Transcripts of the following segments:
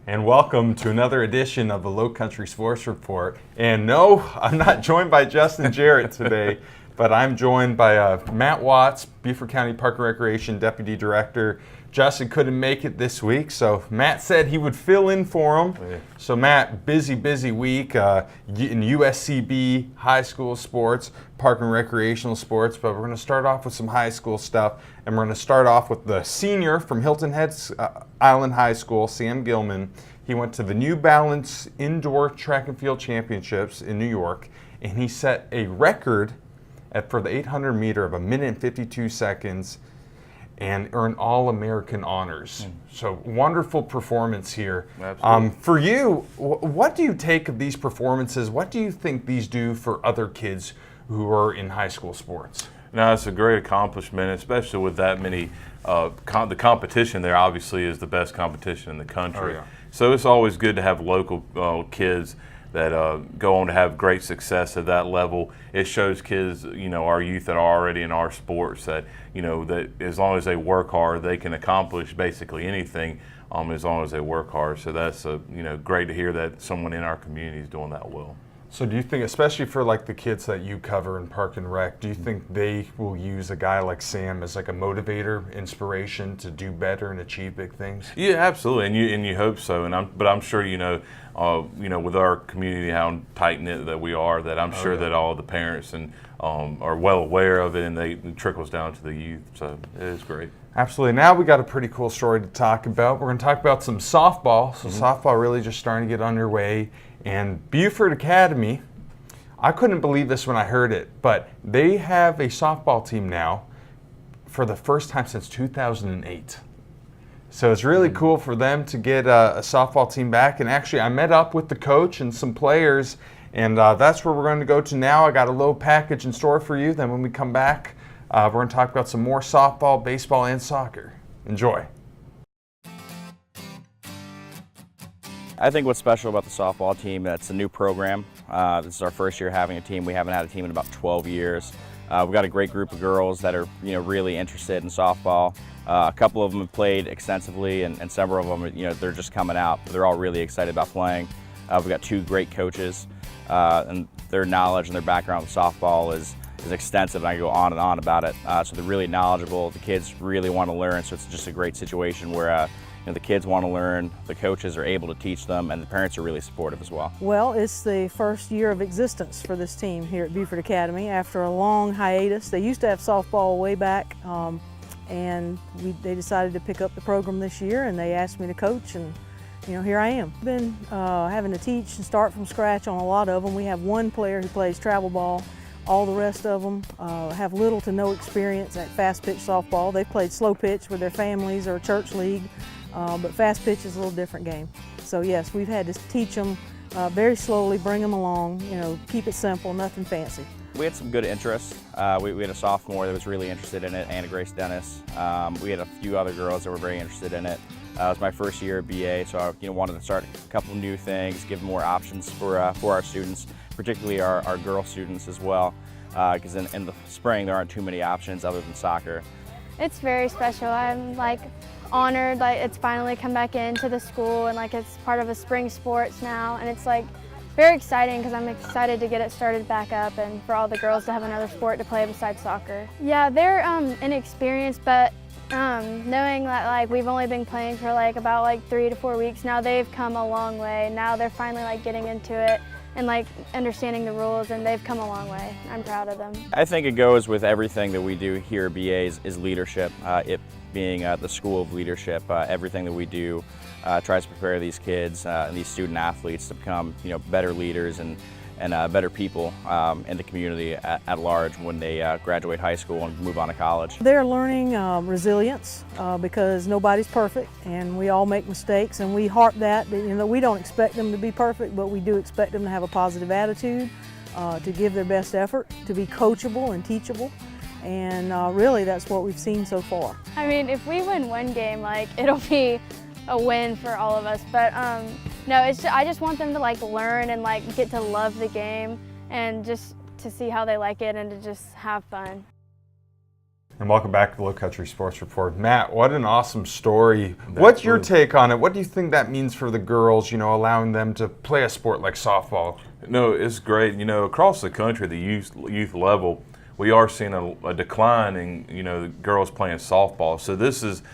And welcome to another edition of the Lowcountry Sports Report. And no, I'm not joined by Justin Jarrett today, but I'm joined by Matt Watts, Beaufort County Park and Recreation Deputy Director. Justin couldn't make it this week, so Matt said he would fill in for him. Yeah. So Matt, busy week in USCB, high school sports, park and recreational sports, but we're going to start off with some high school stuff, and we're going to start off with the senior from Hilton Head Island High School, Sam Gilman. He went to the New Balance Indoor Track and Field Championships in New York, and he set a record for the 800 meter of 1 minute and 52 seconds and earned All-American honors. So wonderful performance here. For you, what do you take of these performances? What do you think these do for other kids who are in high school sports? No, it's a great accomplishment, especially with that many. The competition there obviously is the best competition in the country. Oh, yeah. So it's always good to have local kids that go on to have great success at that level. It shows kids, our youth that are already in our sports that, that as long as they work hard, they can accomplish basically anything as long as they work hard. So that's, great to hear that someone in our community is doing that well. So do you think, especially for like the kids that you cover in Park and Rec, do you think they will use a guy like Sam as like a motivator, inspiration to do better and achieve big things? Yeah, absolutely, and you hope so. But I'm sure with our community how tight knit that we are, that I'm sure that all the parents and are well aware of it, and it trickles down to the youth. So it is great. Absolutely. Now we got a pretty cool story to talk about. We're going to talk about some softball. So softball really just starting to get underway. And Beaufort Academy, I couldn't believe this when I heard it, but they have a softball team now for the first time since 2008. So it's really cool for them to get a softball team back. And actually, I met up with the coach and some players, and that's where we're going to go to now. I got a little package in store for you. Then when we come back, we're going to talk about some more softball, baseball, and soccer. Enjoy. I think what's special about the softball team, that's a new program. This is our first year having a team. We haven't had a team in about 12 years. We've got a great group of girls that are really interested in softball. A couple of them have played extensively, and several of them, they're just coming out. They're all really excited about playing. We've got two great coaches, and their knowledge and their background with softball is extensive, and I can go on and on about it. So they're really knowledgeable. The kids really want to learn, so it's just a great situation where the kids want to learn, the coaches are able to teach them, and the parents are really supportive as well. Well, it's the first year of existence for this team here at Beaufort Academy after a long hiatus. They used to have softball way back, and they decided to pick up the program this year, and they asked me to coach, and here I am. I've been having to teach and start from scratch on a lot of them. We have one player who plays travel ball. All the rest of them have little to no experience at fast pitch softball. They've played slow pitch with their families or church league. But fast pitch is a little different game. So yes, we've had to teach them very slowly, bring them along, keep it simple, nothing fancy. We had some good interest. We had a sophomore that was really interested in it, Anna Grace Dennis. We had a few other girls that were very interested in it. It was my first year at BA, so I wanted to start a couple new things, give more options for our students, particularly our girl students as well, because in the spring there aren't too many options other than soccer. It's very special. I'm honored it's finally come back into the school, and it's part of a spring sports now, and it's very exciting because I'm excited to get it started back up and for all the girls to have another sport to play besides soccer. Yeah, they're inexperienced, but knowing that we've only been playing for about 3 to 4 weeks now, they've come a long way. Now they're finally getting into it and understanding the rules, and they've come a long way. I'm proud of them. I think it goes with everything that we do here at BA is leadership. It being the school of leadership, everything that we do tries to prepare these kids and these student athletes to become better leaders and better people in the community at large when they graduate high school and move on to college. They're learning resilience because nobody's perfect, and we all make mistakes, and we harp that. We don't expect them to be perfect, but we do expect them to have a positive attitude, to give their best effort, to be coachable and teachable. And really, that's what we've seen so far. I mean, if we win one game, it'll be a win for all of us. But no, I just want them to learn and get to love the game, and just to see how they like it and to just have fun. And welcome back to the Lowcountry Sports Report. Matt, what an awesome story. What's your take on it? What do you think that means for the girls, allowing them to play a sport like softball? No, it's great. Across the country, the youth level, we are seeing a decline in, the girls playing softball. So this is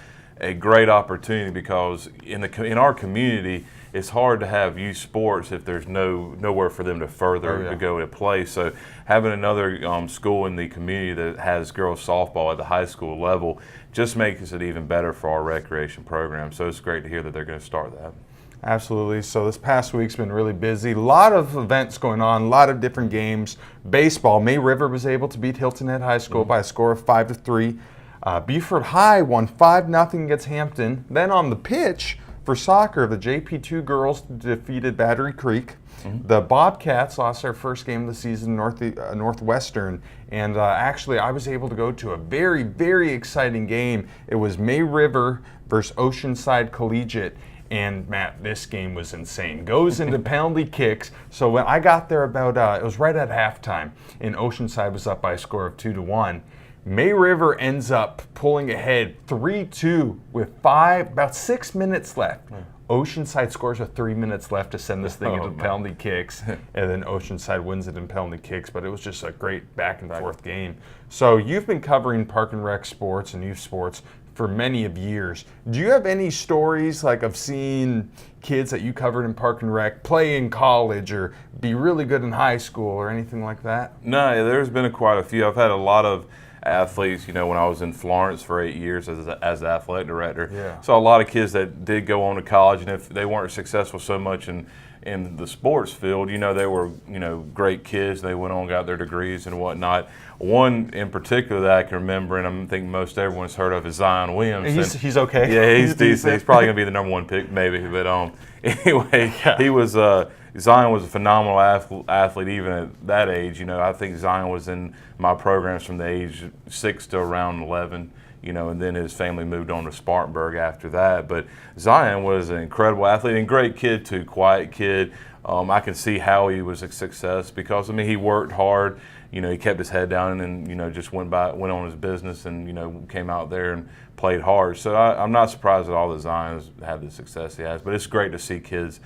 a great opportunity because in our community, it's hard to have youth sports if there's nowhere for them to further to go to play. So having another school in the community that has girls softball at the high school level just makes it even better for our recreation program. So it's great to hear that they're going to start that. Absolutely. So this past week's been really busy. A lot of events going on, a lot of different games. Baseball, May River was able to beat Hilton Head High School by a score of 5-3. Beaufort High won 5-0 against Hampton. Then on the pitch for soccer, the JP2 girls defeated Battery Creek. The Bobcats lost their first game of the season, Northwestern. And actually, I was able to go to a very, very exciting game. It was May River versus Oceanside Collegiate. And Matt, this game was insane. Goes into penalty kicks. So when I got there it was right at halftime, and Oceanside was up by a score of 2-1. May River ends up pulling ahead 3-2 with about 6 minutes left. Oceanside scores with 3 minutes left to send this thing into penalty kicks, and then Oceanside wins it in penalty kicks. But it was just a great back and forth game. So you've been covering Park and Rec sports and youth sports for many of years. Do you have any stories of seeing kids that you covered in Park and Rec play in college or be really good in high school or anything like that? No, there's been quite a few. I've had a lot of athletes, when I was in Florence for 8 years as the athletic director. Yeah. So a lot of kids that did go on to college, and if they weren't successful so much in the sports field, they were, great kids. They went on, got their degrees and whatnot. One in particular that I can remember, and I think most everyone's heard of, is Zion Williams. He's okay. Yeah, he's decent. He's probably going to be the number one pick, maybe. But anyway, he was Zion was a phenomenal athlete even at that age. I think Zion was in my programs from the age 6 to around 11. And then his family moved on to Spartanburg after that. But Zion was an incredible athlete and great kid too, quiet kid. I can see how he was a success because he worked hard. He kept his head down and just went on his business and came out there and played hard. So I'm not surprised at all that Zion's had the success he has. But it's great to see kids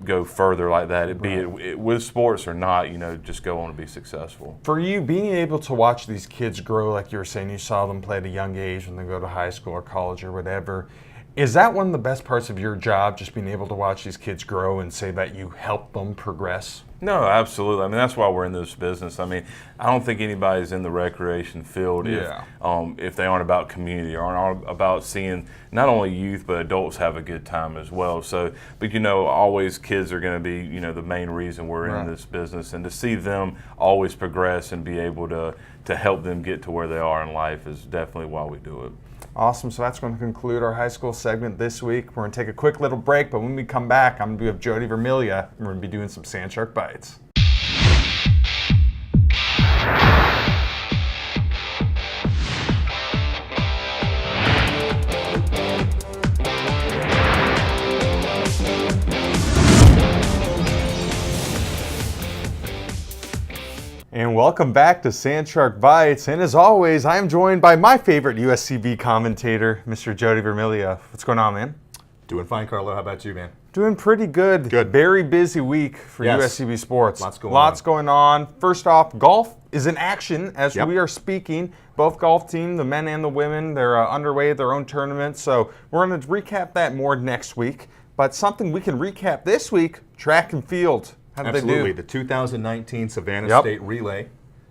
go further like that, be it with sports or not. Just go on to be successful. For you, being able to watch these kids grow, like you were saying, you saw them play at a young age when they go to high school or college or whatever. Is that one of the best parts of your job, just being able to watch these kids grow and say that you help them progress? No, absolutely. That's why we're in this business. I don't think anybody's in the recreation field if they aren't about community or aren't about seeing not only youth but adults have a good time as well. So, but always kids are going to be the main reason we're in this business, and to see them always progress and be able to help them get to where they are in life is definitely why we do it. Awesome. So that's going to conclude our high school segment this week. We're going to take a quick little break, but when we come back, I'm going to be with Jody Vermilia, and we're going to be doing some Sand Shark Bites. And welcome back to Sand Shark Bites. And as always, I am joined by my favorite USCB commentator, Mr. Jody Vermilia. What's going on, man? Doing fine, Carlo. How about you, man? Doing pretty good. Good. Very busy week for USCB sports. Lots going on. First off, golf is in action as we are speaking. Both golf teams, the men and the women, they're underway their own tournaments. So we're going to recap that more next week. But something we can recap this week, track and field. How did Absolutely. they do? The 2019 Savannah State Relay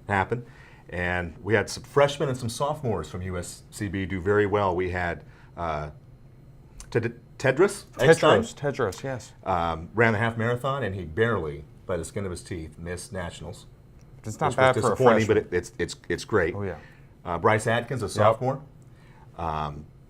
happened, and we had some freshmen and some sophomores from USCB do very well. We had Tedros, yes. ran the half marathon, and he barely, by the skin of his teeth, missed nationals. It's not bad for a disappointing, freshman. but it's great. Oh, yeah. Bryce Atkins, a sophomore,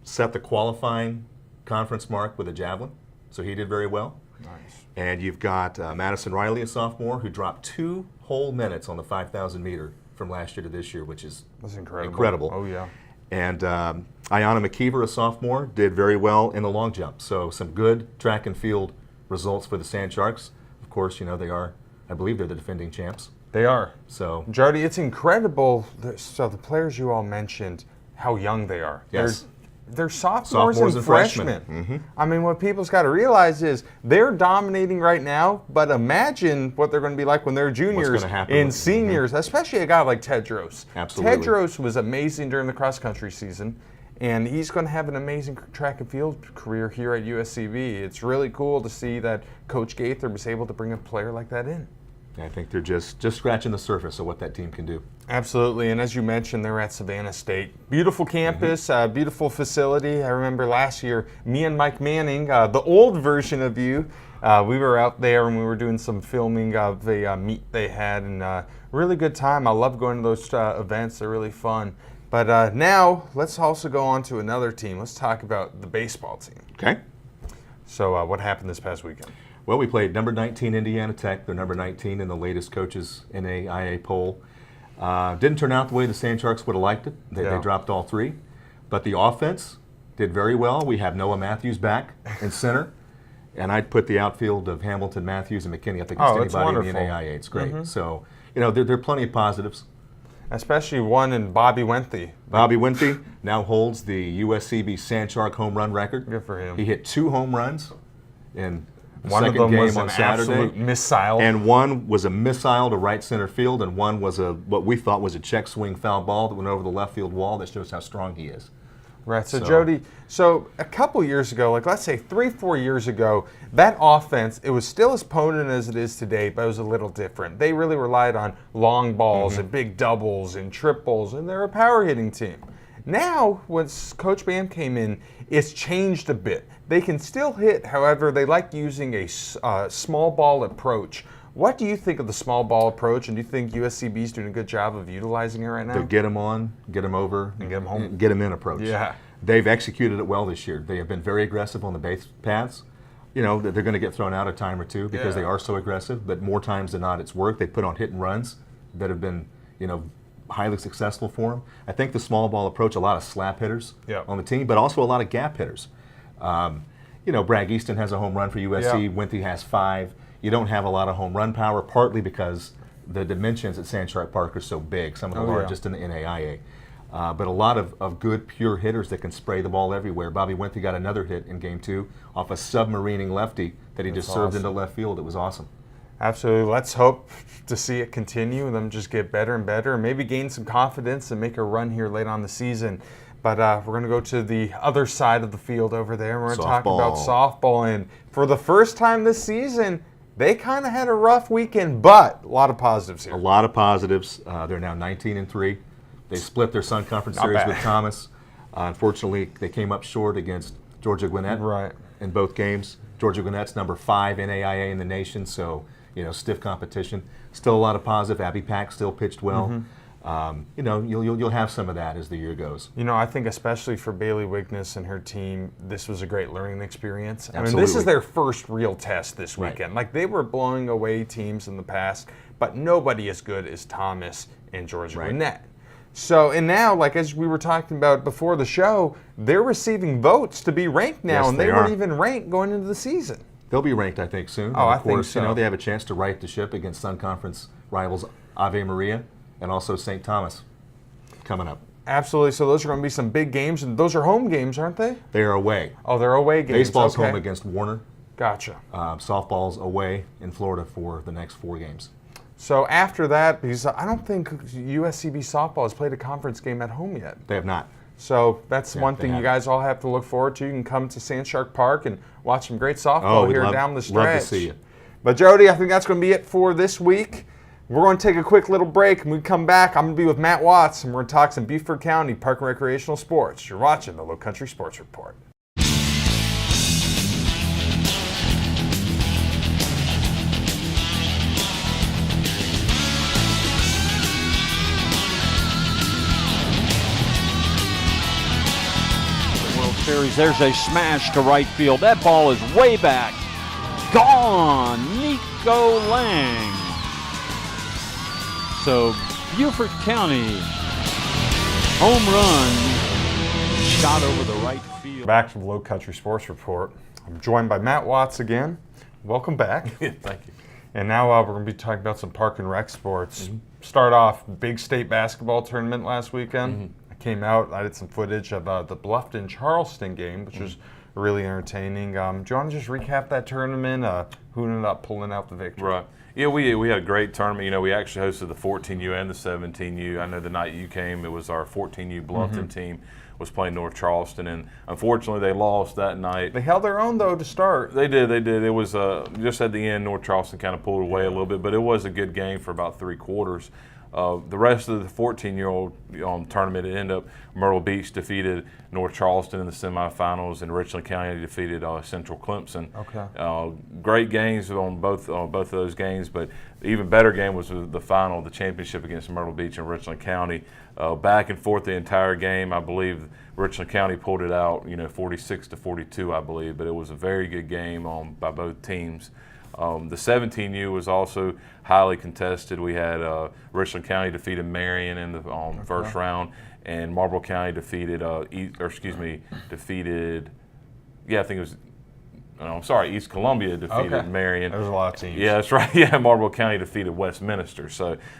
set the qualifying conference mark with a javelin, so he did very well. Nice. And you've got Madison Riley, a sophomore, who dropped 2 whole minutes on the 5,000 meter from last year to this year, which is That's incredible. Oh, yeah. And Ayanna McKeever, a sophomore, did very well in the long jump. So some good track and field results for the Sand Sharks. Of course, they are, I believe they're the defending champs. They are. So, Jody, it's incredible. So the players you all mentioned, how young they are. yes. They're sophomores and freshmen. freshmen. I mean, what people's got to realize is they're dominating right now, but imagine what they're going to be like when they're juniors gonna happen and with- seniors, especially a guy like Tedros. Absolutely. Tedros was amazing during the cross-country season, and he's going to have an amazing track and field career here at USCB. It's really cool to see that Coach Gaither was able to bring a player like that in. I think they're just scratching the surface of what that team can do. Absolutely, and as you mentioned, they're at Savannah State. Beautiful campus, beautiful facility. I remember last year, me and Mike Manning, the old version of you, we were out there and we were doing some filming of a meet they had, and really good time. I love going to those events. They're really fun. But now, let's also go on to another team. Let's talk about the baseball team. Okay. So what happened this past weekend? Well, we played number 19 Indiana Tech. They're number 19 in the latest coaches NAIA poll. Didn't turn out the way the Sand Sharks would have liked it. They dropped all three. But the offense did very well. We have Noah Matthews back in center. And I'd put the outfield of Hamilton, Matthews, and McKinney up against that's anybody in the wonderful. NAIA. It's great. So, there are plenty of positives. Especially one in Bobby Wenthy. Bobby Wenthy now holds the USCB Sand Shark home run record. Good for him. He hit 2 home runs in the One of second them game was on an Saturday. absolute missile. And one was a missile to right center field, and one was what we thought was a check swing foul ball that went over the left field wall. That shows how strong he is. Right. So, So- Jody, a couple years ago, like let's say 3-4 years ago, that offense, it was still as potent as it is today, but it was a little different. They really relied on long balls and big doubles and triples, and they're a power hitting team. Now, once Coach Bam came in, it's changed a bit. They can still hit, however, they like using a small ball approach. What do you think of the small ball approach, and do you think USCB is doing a good job of utilizing it right now? To get them on, get them over, And get 'em home. and get them in approach. Yeah. They've executed it well this year. They have been very aggressive on the base paths. They're going to get thrown out a time or two because Yeah. they are so aggressive, but more times than not, it's worked. They put on hit and runs that have been, highly successful for them. I think the small ball approach, a lot of slap hitters on the team, but also a lot of gap hitters. Bragg Easton has a home run for USC. Yeah. Wenthy has 5. You don't have a lot of home run power, partly because the dimensions at Sand Shark Park are so big, some of the largest in the NAIA. But a lot of good, pure hitters that can spray the ball everywhere. Bobby Wenthy got another hit in Game 2 off a submarining lefty that he just served into left field. It was awesome. Absolutely. Let's hope to see it continue and them just get better and better and maybe gain some confidence and make a run here late on the season. But we're going to go to the other side of the field over there. We're going to talk about softball. And for the first time this season, they kind of had a rough weekend, but a lot of positives here. A lot of positives. They're now 19-3. They split their Sun Conference series bad. with Thomas. Unfortunately, they came up short against Georgia Gwinnett in both games. Georgia Gwinnett's number 5 NAIA in the nation, so stiff competition. Still a lot of positive. Abby Pack still pitched well. You'll have some of that as the year goes. I think especially for Bailey Wigness and her team, this was a great learning experience. Absolutely. I mean, this is their first real test this weekend. Like, they were blowing away teams in the past, but nobody as good as Thomas and Georgia Gwinnett. So, and now, like as we were talking about before the show, they're receiving votes to be ranked now, Yes, and they they weren't are. even ranked going into the season. They'll be ranked, I think, soon. Oh, And I of course, think so. They have a chance to right the ship against Sun Conference rivals Ave Maria and also St. Thomas coming up. Absolutely. So those are going to be some big games, and those are home games, aren't they? They are away. Oh, they're away games. Baseball's okay. home against Warner. Gotcha. Softball's away in Florida for the next 4 games. So after that, because I don't think USCB softball has played a conference game at home yet. They have not. So that's one they thing you haven't. guys all have to look forward to. You can come to Sand Shark Park and watch some great softball we'd here love- down the stretch. love to see you. But Jody, I think that's going to be it for this week. We're going to take a quick little break. When we come back, I'm going to be with Matt Watts, and we're going to talk some Beaufort County Park and Recreational Sports. You're watching the Lowcountry Sports Report. World Series. There's a smash to right field. That ball is way back. Gone. Nico Lang. So Beaufort County home run shot over the right field. Back to the Lowcountry Sports Report. I'm joined by Matt Watts again. Welcome back. Thank you. And now we're going to be talking about some park and rec sports. Start off, big state basketball tournament last weekend. I came out, I did some footage of the Bluffton-Charleston game, which was really entertaining. Do you want to just recap that tournament? Who ended up pulling out the victory? Right. Yeah, we had a great tournament. You know, we actually hosted the 14U and the 17U. I know the night you came, it was our 14U Bluffton team was playing North Charleston, and unfortunately they lost that night. They held their own, though, to start. They did. It was just at the end, North Charleston kind of pulled away a little bit, but it was a good game for about 3 quarters. The rest of the 14-year-old tournament, it ended up Myrtle Beach defeated North Charleston in the semifinals, and Richland County defeated Central Clemson. Okay. Great games on both of those games, but the even better game was the final, the championship against Myrtle Beach and Richland County. Back and forth the entire game. I believe Richland County pulled it out, 46-42, I believe, but it was a very good game by both teams. The 17U was also highly contested. We had Richland County defeated Marion in the first round, and Marlboro County defeated East Columbia defeated Marion. There's a lot of teams. Yeah, that's right. Yeah, Marlboro County defeated Westminster.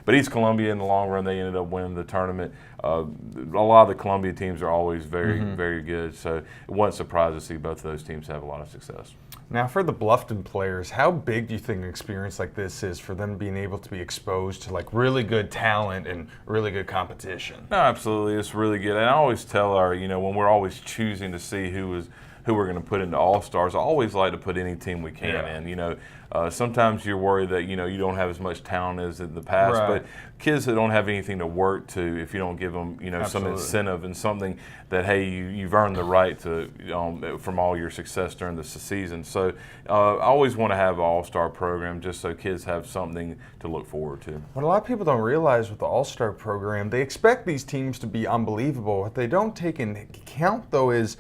But East Columbia in the long run, they ended up winning the tournament. A lot of the Columbia teams are always very, very good. So it wasn't surprised to see both of those teams have a lot of success. Now, for the Bluffton players, how big do you think an experience like this is for them being able to be exposed to like really good talent and really good competition? No, absolutely, it's really good. And I always tell when we're always choosing to see who we're going to put into All-Stars, I always like to put any team we can in. Sometimes you're worried that you don't have as much talent as in the past, but kids that don't have anything to work to, if you don't give them some incentive and something that you've earned the right to from all your success during the season. So I always want to have an All-Star program just so kids have something to look forward to. What a lot of people don't realize with the All-Star program, they expect these teams to be unbelievable. What they don't take into account, though, is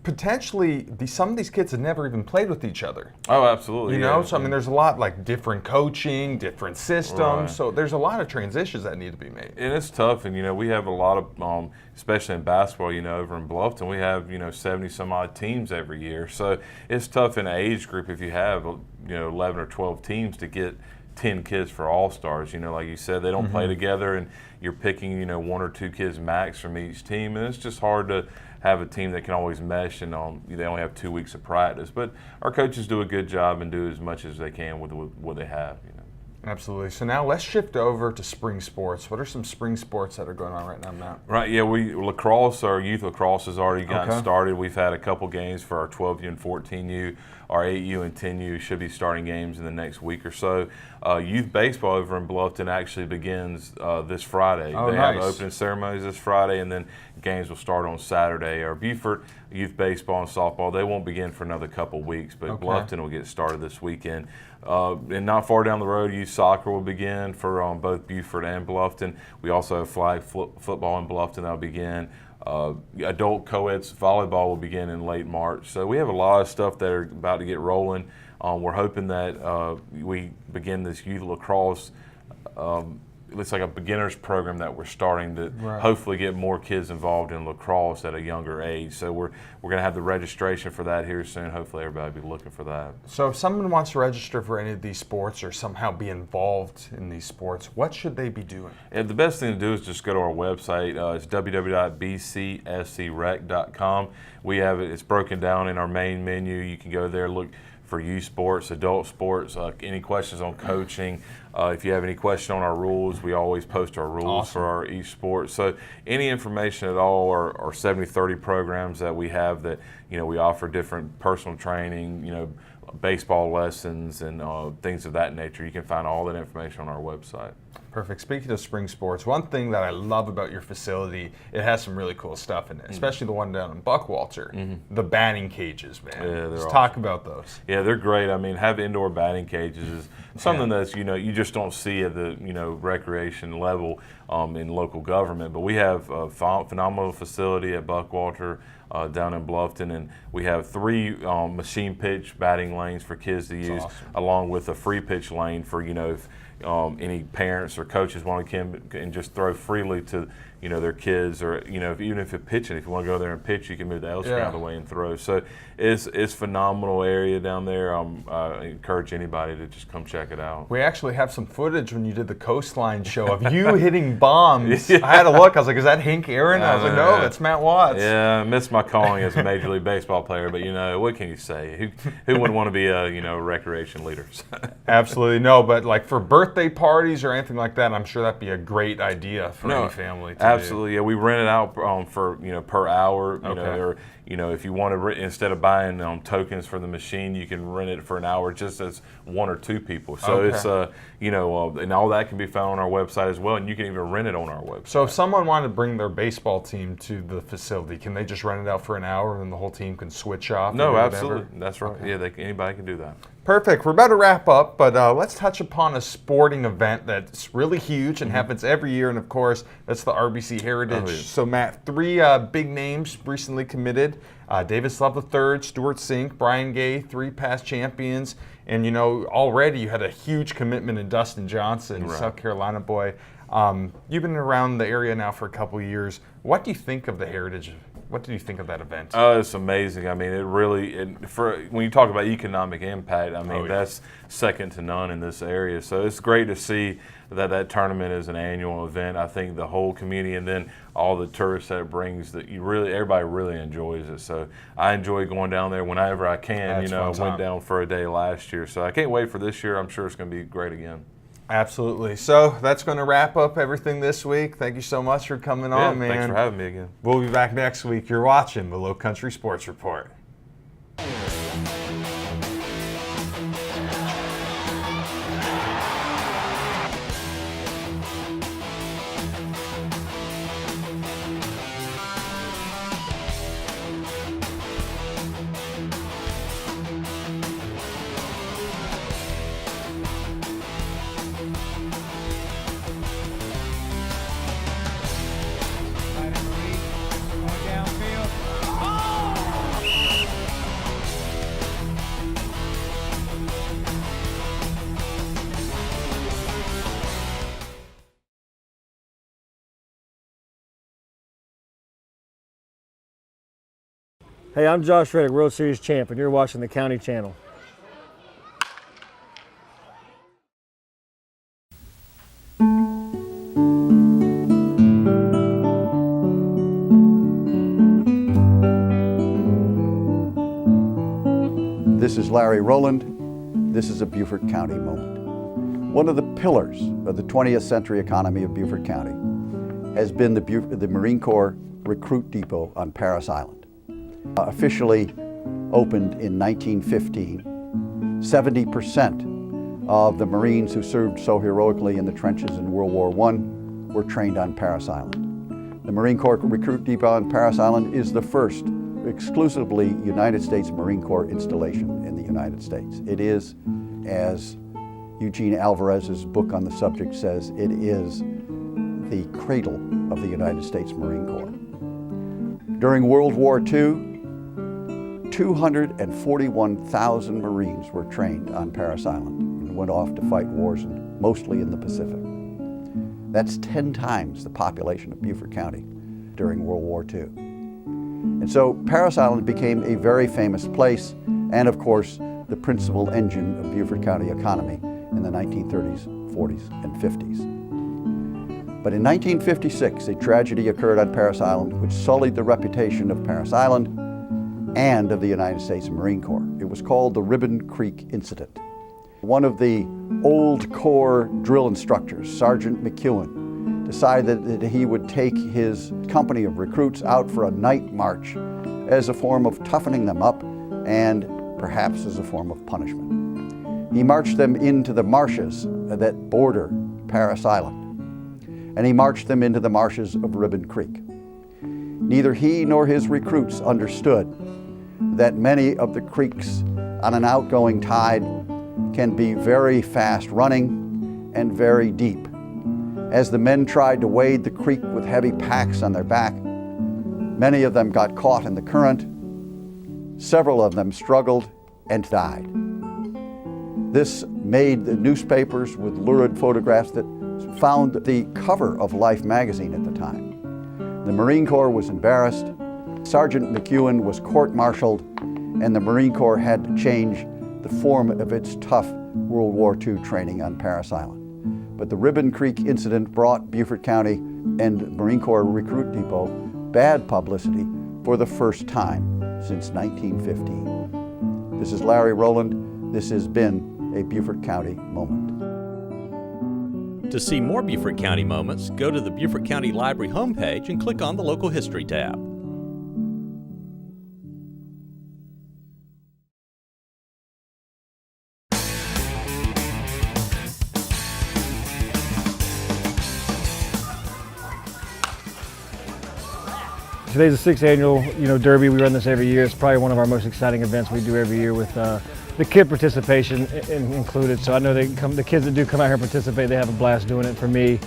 potentially some of these kids have never even played with each other. Oh, absolutely. So I mean, there's a lot like different coaching, different systems. So there's a lot of transitions that need to be made. And it's tough, and we have a lot of, especially in basketball, over in Bluffton, we have 70 some odd teams every year. So it's tough in an age group if you have 11 or 12 teams to get 10 kids for All-Stars. Like you said, they don't play together, and you're picking 1 or 2 kids max from each team, and it's just hard to have a team that can always mesh, and they only have 2 weeks of practice. But our coaches do a good job and do as much as they can with what they have. Absolutely. So now let's shift over to spring sports. What are some spring sports that are going on right now, Matt? Right, yeah, lacrosse, our youth lacrosse has already gotten started. We've had a couple games for our 12U and 14U. Our 8U and 10U should be starting games in the next week or so. Youth baseball over in Bluffton actually begins this Friday. Oh, they nice. have opening ceremonies this Friday, and then games will start on Saturday. Our Beaufort youth baseball and softball, they won't begin for another couple weeks, but Bluffton will get started this weekend. And not far down the road, youth soccer will begin for both Beaufort and Bluffton. We also have flag football in Bluffton that will begin. Adult co-ed volleyball will begin in late March. So we have a lot of stuff that are about to get rolling. We're hoping that we begin this youth lacrosse. It's like a beginner's program that we're starting to hopefully get more kids involved in lacrosse at a younger age. So we're going to have the registration for that here soon. Hopefully everybody will be looking for that. So if someone wants to register for any of these sports or somehow be involved in these sports, what should they be doing? And the best thing to do is just go to our website. It's www.bcscrec.com. We have it. It's broken down in our main menu. You can go there, look for youth sports, adult sports, any questions on coaching. If you have any question on our rules, we always post our rules for each sport. So any information at all, our 70-30 programs that we have that, we offer different personal training, baseball lessons and things of that nature. You can find all that information on our website. Perfect. Speaking of spring sports, one thing that I love about your facility, it has some really cool stuff in it, especially the one down in Buckwalter. The batting cages, man. Yeah, Let's talk about those. Yeah, they're great. I mean, have indoor batting cages is something that's, you just don't see at the, recreation level. in local government. But we have a phenomenal facility at Buckwalter down in Bluffton, and we have 3 machine pitch batting lanes for kids to use, awesome. along with a free pitch lane for, if any parents or coaches want to come and just throw freely to their kids, or even if you're pitching, if you want to go there and pitch, you can move the L ground away and throw. So it's phenomenal area down there. I encourage anybody to just come check it out. We actually have some footage when you did the Coastline show of you hitting bombs. I had to look. I was like, is that Hank Aaron? I was like, no, that's Matt Watts. Yeah, I missed my calling as a Major League Baseball player, but what can you say? Who wouldn't want to be a recreation leader? Absolutely no, but like for birthday parties or anything like that, I'm sure that'd be a great idea for any family to absolutely, yeah. We rent it out for per hour, or if you want to instead of buying tokens for the machine, you can rent it for an hour just as 1 or 2 people. So it's and all that can be found on our website as well, and you can even rent it on our website. So if someone wanted to bring their baseball team to the facility, can they just rent it out for an hour and then the whole team can switch off? No, absolutely, that's right. Okay. Yeah, anybody can do that. Perfect. We're about to wrap up, but let's touch upon a sporting event that's really huge and happens every year, and of course, that's the RBC Heritage. Oh, yeah. So, Matt, 3 big names recently committed. Davis Love III, Stuart Sink, Brian Gay, 3 past champions. And, already you had a huge commitment in Dustin Johnson, right. South Carolina boy. You've been around the area now for a couple of years. What do you think of the Heritage? What did you think of that event? It's amazing. I mean, when you talk about economic impact, I mean, that's second to none in this area. So it's great to see that tournament is an annual event. I think the whole community, and then all the tourists that it brings, everybody really enjoys it. So I enjoy going down there whenever I can. I went down for a day last year. So I can't wait for this year. I'm sure it's going to be great again. Absolutely. So that's going to wrap up everything this week. Thank you so much for coming on, man. Thanks for having me again. We'll be back next week. You're watching the Lowcountry Sports Report. Hey, I'm Josh Reddick, World Series champ, and you're watching the County Channel. This is Larry Rowland. This is a Beaufort County moment. One of the pillars of the 20th century economy of Beaufort County has been the Marine Corps Recruit Depot on Parris Island. Officially opened in 1915, 70% of the Marines who served so heroically in the trenches in World War I were trained on Parris Island. The Marine Corps Recruit Depot on Parris Island is the first exclusively United States Marine Corps installation in the United States. It is, as Eugene Alvarez's book on the subject says, it is the cradle of the United States Marine Corps. During World War II, 241,000 Marines were trained on Parris Island and went off to fight wars, mostly in the Pacific. That's 10 times the population of Beaufort County during World War II. And so Parris Island became a very famous place, and of course, the principal engine of Beaufort County economy in the 1930s, 40s, and 50s. But in 1956, a tragedy occurred on Parris Island which sullied the reputation of Parris Island and of the United States Marine Corps. It was called the Ribbon Creek Incident. One of the old Corps drill instructors, Sergeant McEwen, decided that he would take his company of recruits out for a night march as a form of toughening them up and perhaps as a form of punishment. He marched them into the marshes that border Parris Island, and he marched them into the marshes of Ribbon Creek. Neither he nor his recruits understood that many of the creeks on an outgoing tide can be very fast running and very deep. As the men tried to wade the creek with heavy packs on their back, many of them got caught in the current. Several of them struggled and died. This made the newspapers with lurid photographs that found the cover of Life magazine at the time. The Marine Corps was embarrassed. Sergeant McEwen was court-martialed, and the Marine Corps had to change the form of its tough World War II training on Parris Island. But the Ribbon Creek incident brought Beaufort County and Marine Corps Recruit Depot bad publicity for the first time since 1915. This is Larry Rowland. This has been a Beaufort County Moment. To see more Beaufort County moments, go to the Beaufort County Library homepage and click on the Local History tab. Today's the sixth annual, Derby. We run this every year. It's probably one of our most exciting events we do every year with the kid participation included. So I know the kids that do come out here and participate, they have a blast doing it. For me,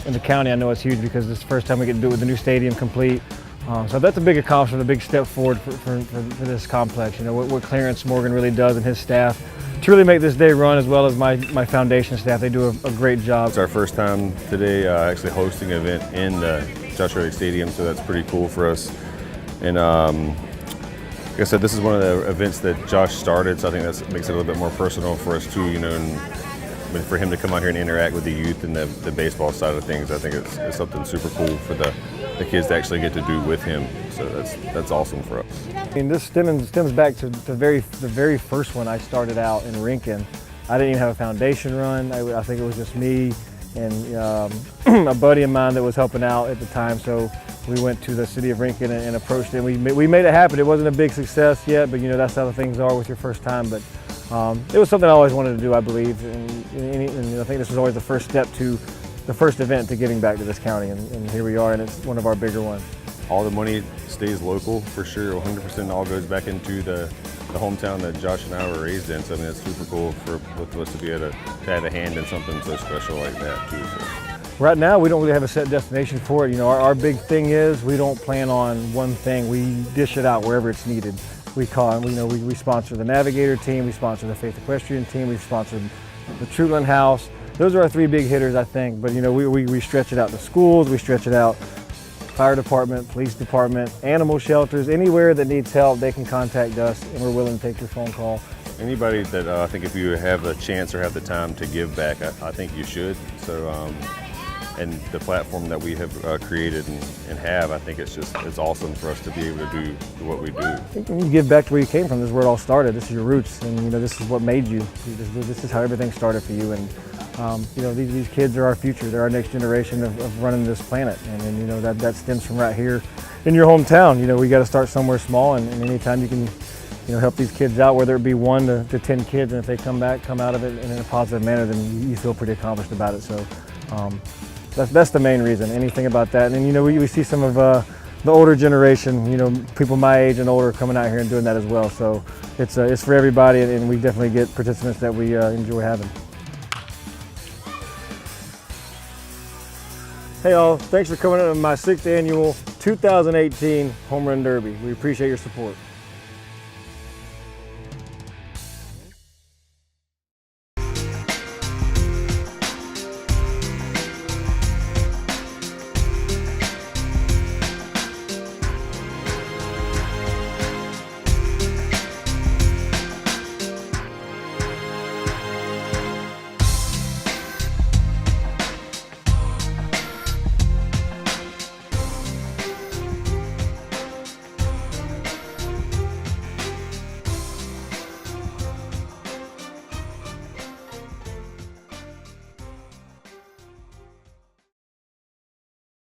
in the county, I know it's huge because this is the first time we get to do it with the new stadium complete. So that's a big accomplishment, a big step forward for this complex. What Clarence Morgan really does and his staff to really make this day run, as well as my foundation staff. They do a great job. It's our first time today actually hosting an event in the Joshua Reddick Stadium, so that's pretty cool for us. And like I said, this is one of the events that Josh started, so I think that makes it a little bit more personal for us too, and for him to come out here and interact with the youth and the baseball side of things. I think it's something super cool for the kids to actually get to do with him. So that's awesome for us. This stems back to the very first one I started out in Rincon. I didn't even have a foundation run. I think it was just me and a buddy of mine that was helping out at the time. So we went to the city of Rincon and approached it. We made it happen. It wasn't a big success yet, but that's how the things are with your first time. But it was something I always wanted to do, I believe, and I think this was always the first step to the first event to giving back to this county, and here we are, and it's one of our bigger ones. All the money stays local for sure. 100% all goes back into the hometown that Josh and I were raised in. So it's super cool for both of us to be able to have a hand in something so special like that too. So. Right now, we don't really have a set destination for it. Our big thing is we don't plan on one thing. We dish it out wherever it's needed. We sponsor the Navigator team, we sponsor the Faith Equestrian team, we sponsor the Truland House. Those are our three big hitters, I think. But we stretch it out to schools, we stretch it out fire department, police department, animal shelters, anywhere that needs help, they can contact us, and we're willing to take your phone call. Anybody that I think if you have a chance or have the time to give back, I think you should. So, and the platform that we have created and have, I think it's awesome for us to be able to do what we do. I think when you give back to where you came from, this is where it all started. This is your roots, and this is what made you. This is how everything started for you. And these kids are our future. They're our next generation of running this planet, and that stems from right here in your hometown. We got to start somewhere small, and anytime you can help these kids out, whether it be 1 to 10 kids, and if they come out of it in a positive manner, then you feel pretty accomplished about it. So that's the main reason. Anything about that, and we see some of the older generation, people my age and older, coming out here and doing that as well. So it's for everybody, and we definitely get participants that we enjoy having. Hey all, thanks for coming to my 6th annual 2018 Home Run Derby. We appreciate your support.